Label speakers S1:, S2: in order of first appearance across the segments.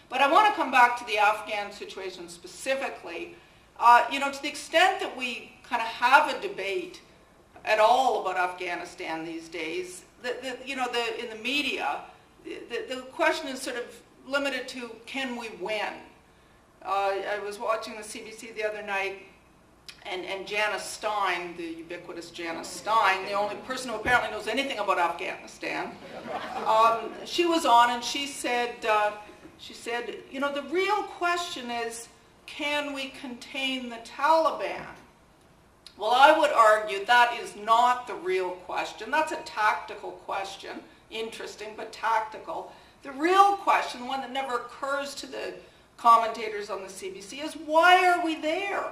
S1: But I want to come back to the Afghan situation specifically. To the extent that we kind of have a debate at all about Afghanistan these days, in the media, the question is sort of limited to, can we win? I was watching the CBC the other night, and Janice Stein, the ubiquitous Janice Stein, the only person who apparently knows anything about Afghanistan, she was on and she said, the real question is, can we contain the Taliban? Well, I would argue that is not the real question. That's a tactical question, interesting but tactical. The real question, one that never occurs to the commentators on the CBC, is why are we there?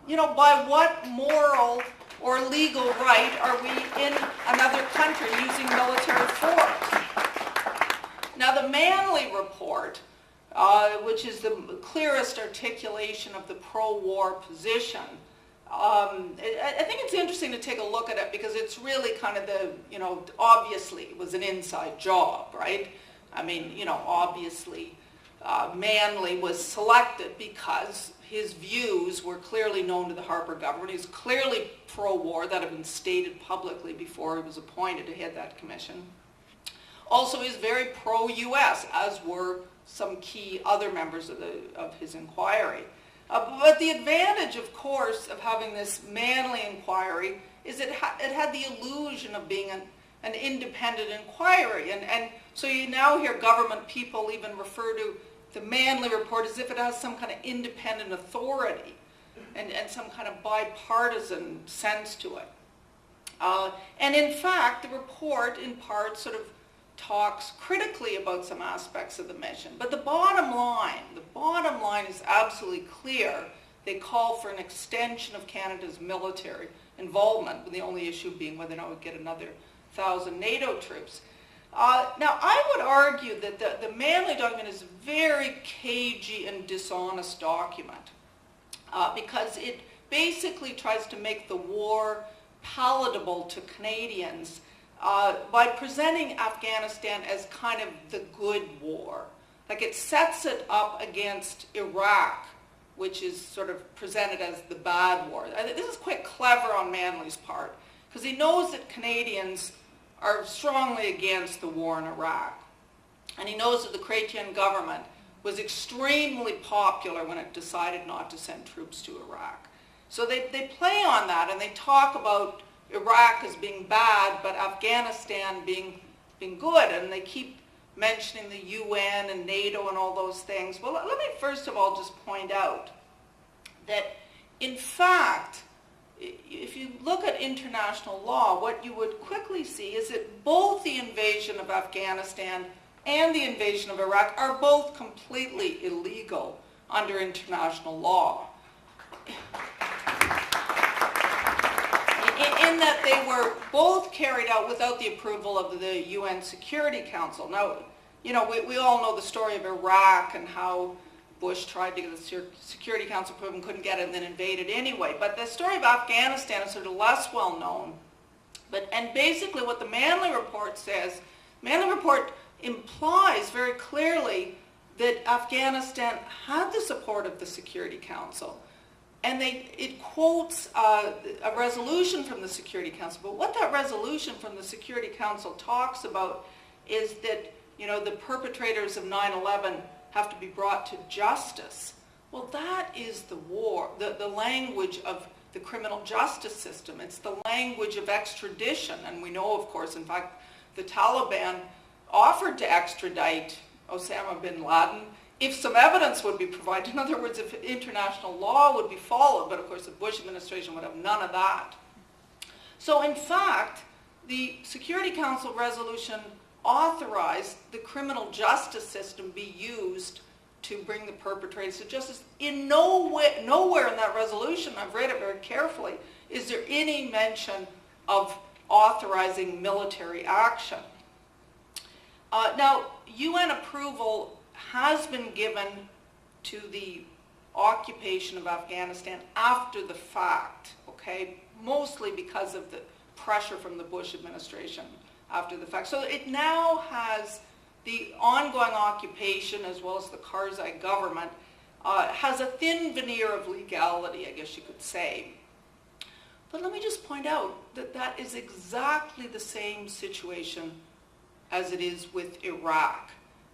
S1: By what moral or legal right are we in another country using military force? Now, the Manley report, which is the clearest articulation of the pro-war position, I think it's interesting to take a look at it because it's really kind of obviously it was an inside job, right? I mean, obviously Manley was selected because his views were clearly known to the Harper government. He's clearly pro-war. That had been stated publicly before he was appointed to head that commission. Also, he's very pro-U.S., as were some key other members of his inquiry. But the advantage, of course, of having this Manley inquiry is it had the illusion of being an independent inquiry. And so you now hear government people even refer to the Manley report as if it has some kind of independent authority and some kind of bipartisan sense to it. And in fact, the report in part sort of talks critically about some aspects of the mission. But the bottom line is absolutely clear. They call for an extension of Canada's military involvement, with the only issue being whether or not we get another 1,000 NATO troops. Now, I would argue that the Manley document is a very cagey and dishonest document because it basically tries to make the war palatable to Canadians by presenting Afghanistan as kind of the good war. Like it sets it up against Iraq, which is sort of presented as the bad war. This is quite clever on Manley's part because he knows that Canadians are strongly against the war in Iraq. And he knows that the Chrétien government was extremely popular when it decided not to send troops to Iraq. So they play on that and they talk about Iraq as being bad, but Afghanistan being good, and they keep mentioning the UN and NATO and all those things. Well, let me first of all just point out that, in fact, if you look at international law, what you would quickly see is that both the invasion of Afghanistan and the invasion of Iraq are both completely illegal under international law. In that they were both carried out without the approval of the UN Security Council. Now, we all know the story of Iraq and how Bush tried to get the Security Council approval and couldn't get it and then invaded anyway. But the story of Afghanistan is sort of less well known. And basically what the Manley report says, Manley report implies very clearly that Afghanistan had the support of the Security Council. And it quotes a resolution from the Security Council. But what that resolution from the Security Council talks about is that, the perpetrators of 9/11 have to be brought to justice. Well, that is the war, the language of the criminal justice system. It's the language of extradition. And we know, of course, in fact, the Taliban offered to extradite Osama bin Laden if some evidence would be provided. In other words, if international law would be followed. But of course, the Bush administration would have none of that. So in fact, the Security Council resolution authorized the criminal justice system be used to bring the perpetrators to justice. In nowhere in that resolution, I've read it very carefully, is there any mention of authorizing military action. Now, UN approval has been given to the occupation of Afghanistan after the fact, okay? Mostly because of the pressure from the Bush administration after the fact. So it now has the ongoing occupation, as well as the Karzai government, has a thin veneer of legality, I guess you could say. But let me just point out that that is exactly the same situation as it is with Iraq.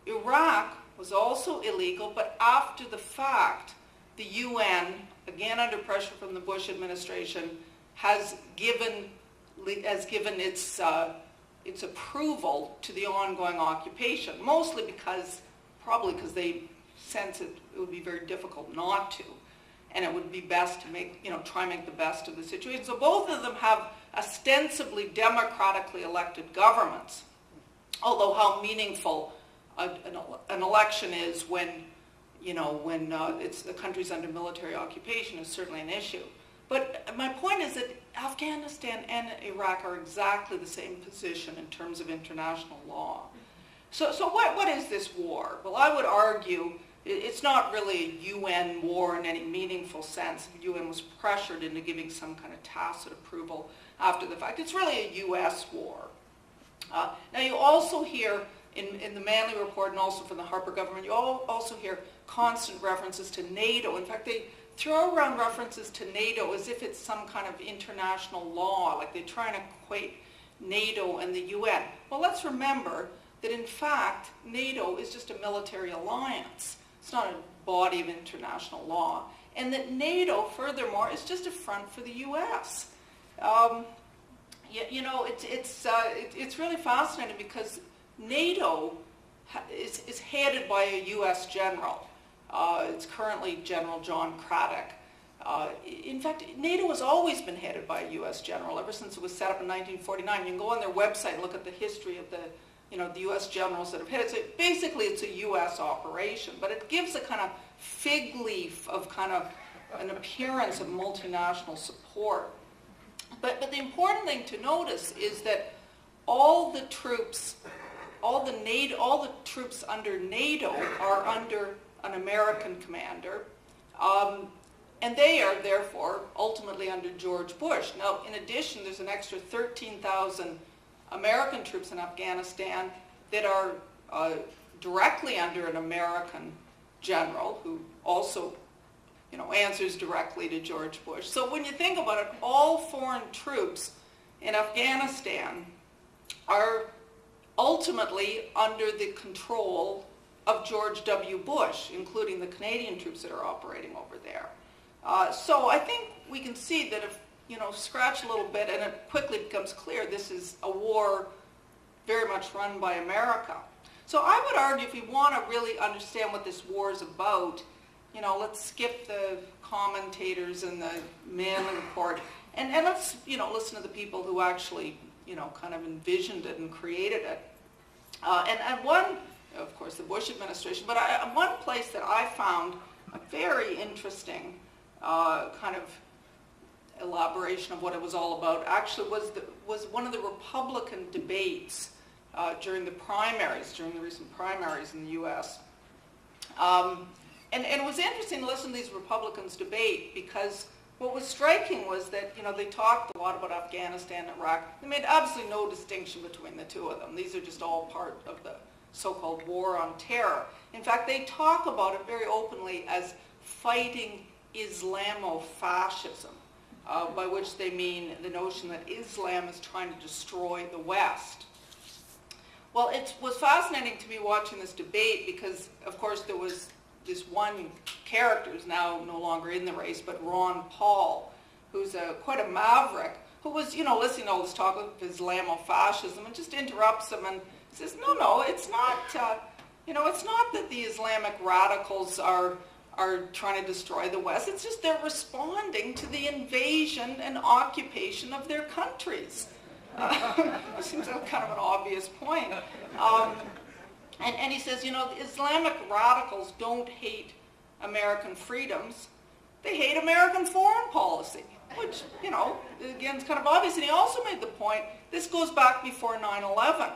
S1: Iraq was also illegal, but after the fact, the UN, again under pressure from the Bush administration, has given its approval to the ongoing occupation, mostly probably because they sense it would be very difficult not to, and it would be best to try and make the best of the situation. So both of them have ostensibly democratically elected governments, although how meaningful an election is when it's the country's under military occupation is certainly an issue. But my point is that Afghanistan and Iraq are exactly the same position in terms of international law. So what is this war? Well, I would argue it's not really a UN war in any meaningful sense. The UN was pressured into giving some kind of tacit approval after the fact. It's really a US war. Now you also hear in the Manley report and also from the Harper government, you also hear constant references to NATO. In fact, they throw around references to NATO as if it's some kind of international law, like they try and equate NATO and the UN. Well, let's remember that in fact, NATO is just a military alliance. It's not a body of international law. And that NATO, furthermore, is just a front for the US. It's really fascinating because NATO is headed by a US general. It's currently General John Craddock. In fact, NATO has always been headed by a U.S. general ever since it was set up in 1949. You can go on their website and look at the history of the U.S. generals that have headed it. So basically, it's a U.S. operation, but it gives a kind of fig leaf of kind of an appearance of multinational support. But the important thing to notice is that all the troops under NATO are under an American commander, and they are therefore ultimately under George Bush. Now, in addition, there's an extra 13,000 American troops in Afghanistan that are directly under an American general who also, answers directly to George Bush. So when you think about it, all foreign troops in Afghanistan are ultimately under the control of George W. Bush, including the Canadian troops that are operating over there. So I think we can see that if, scratch a little bit and it quickly becomes clear this is a war very much run by America. So I would argue if we want to really understand what this war is about, let's skip the commentators and the Manley report and let's, listen to the people who actually, kind of envisioned it and created it. And one, of course, the Bush administration, but one place that I found a very interesting kind of elaboration of what it was all about actually was one of the Republican debates during the recent primaries in the U.S. And it was interesting to listen to these Republicans debate because what was striking was that, they talked a lot about Afghanistan and Iraq. They made absolutely no distinction between the two of them. These are just all part of the so-called war on terror. In fact, they talk about it very openly as fighting Islamofascism, by which they mean the notion that Islam is trying to destroy the West. Well, it was fascinating to me watching this debate because, of course, there was this one character who's now no longer in the race, but Ron Paul, who's quite a maverick, who was, listening to all this talk of Islamofascism and just interrupts him and says, no, it's not, it's not that the Islamic radicals are trying to destroy the West. It's just they're responding to the invasion and occupation of their countries. It seems like kind of an obvious point. And he says, Islamic radicals don't hate American freedoms. They hate American foreign policy, which, again, is kind of obvious. And he also made the point, this goes back before 9/11.